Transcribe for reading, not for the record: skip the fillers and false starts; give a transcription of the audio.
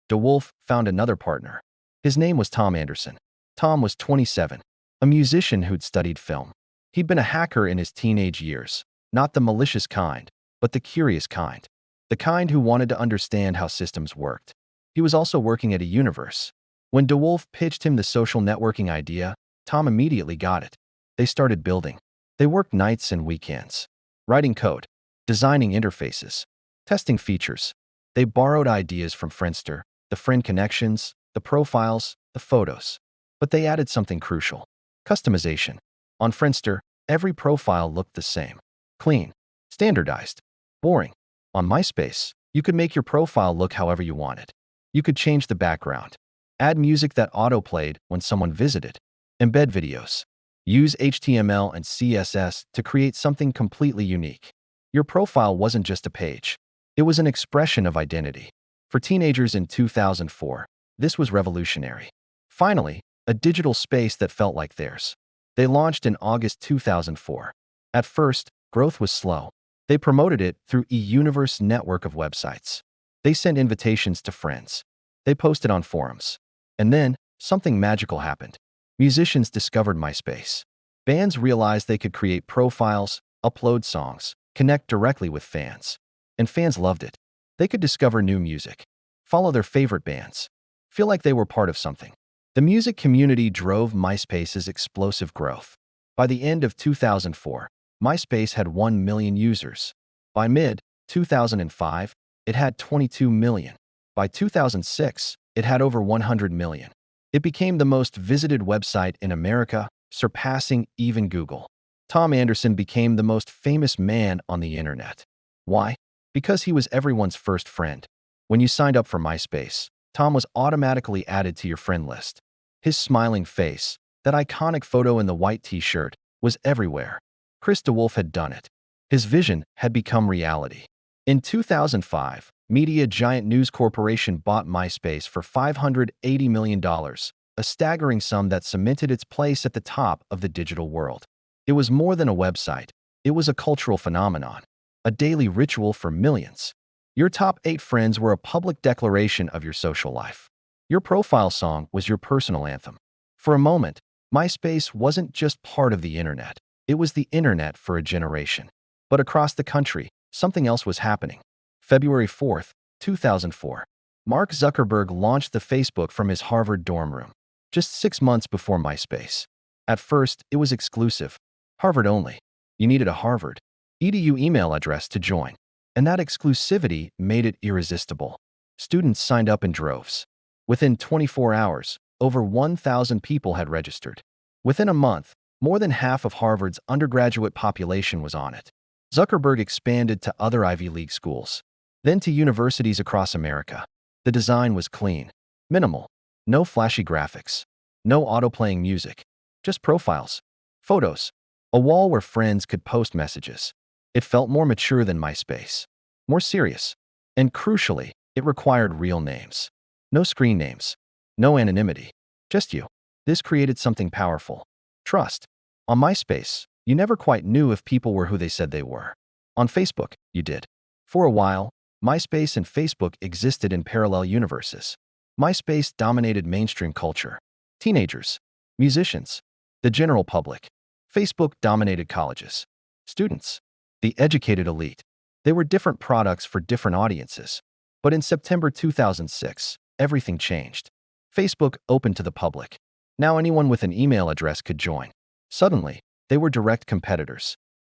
DeWolfe found another partner. His name was Tom Anderson. Tom was 27, a musician who'd studied film. He'd been a hacker in his teenage years, not the malicious kind, but the curious kind. The kind who wanted to understand how systems worked. He was also working at a universe. When DeWolfe pitched him the social networking idea, Tom immediately got it. They started building. They worked nights and weekends, writing code, designing interfaces, testing features. They borrowed ideas from Friendster, the friend connections, the profiles, the photos. But they added something crucial: customization. On Friendster, every profile looked the same: clean, standardized, boring. On MySpace, you could make your profile look however you wanted. You could change the background, add music that auto-played when someone visited, embed videos, use HTML and CSS to create something completely unique. Your profile wasn't just a page. It was an expression of identity. For teenagers in 2004, this was revolutionary. Finally, a digital space that felt like theirs. They launched in August 2004. At first, growth was slow. They promoted it through a universe network of websites. They sent invitations to friends. They posted on forums. And then, something magical happened. Musicians discovered MySpace. Bands realized they could create profiles, upload songs, connect directly with fans. And fans loved it. They could discover new music, follow their favorite bands, feel like they were part of something. The music community drove MySpace's explosive growth. By the end of 2004, MySpace had 1 million users. By mid-2005, it had 22 million. By 2006, it had over 100 million. It became the most visited website in America, surpassing even Google. Tom Anderson became the most famous man on the internet. Why? Because he was everyone's first friend. When you signed up for MySpace, Tom was automatically added to your friend list. His smiling face, that iconic photo in the white t-shirt, was everywhere. Chris DeWolfe had done it. His vision had become reality. In 2005, media giant News Corporation bought MySpace for $580 million, a staggering sum that cemented its place at the top of the digital world. It was more than a website. It was a cultural phenomenon, a daily ritual for millions. Your top 8 friends were a public declaration of your social life. Your profile song was your personal anthem. For a moment, MySpace wasn't just part of the internet. It was the internet for a generation. But across the country, something else was happening. February 4th, 2004. Mark Zuckerberg launched the Facebook from his Harvard dorm room, just 6 months before MySpace. At first, it was exclusive, Harvard only. You needed a Harvard edu email address to join, and that exclusivity made it irresistible. Students signed up in droves. Within 24 hours, over 1,000 people had registered. Within a month, more than half of Harvard's undergraduate population was on it. Zuckerberg expanded to other Ivy League schools, then to universities across America. The design was clean, minimal, no flashy graphics, no auto-playing music, just profiles, photos, a wall where friends could post messages. It felt more mature than MySpace, more serious, and crucially, it required real names. No screen names, no anonymity, just you. This created something powerful: trust. On MySpace, you never quite knew if people were who they said they were. On Facebook, you did. For a while, MySpace and Facebook existed in parallel universes. MySpace dominated mainstream culture. Teenagers, musicians, the general public. Facebook dominated colleges, students, the educated elite. They were different products for different audiences. But in September 2006, everything changed. Facebook opened to the public. Now anyone with an email address could join. Suddenly, they were direct competitors.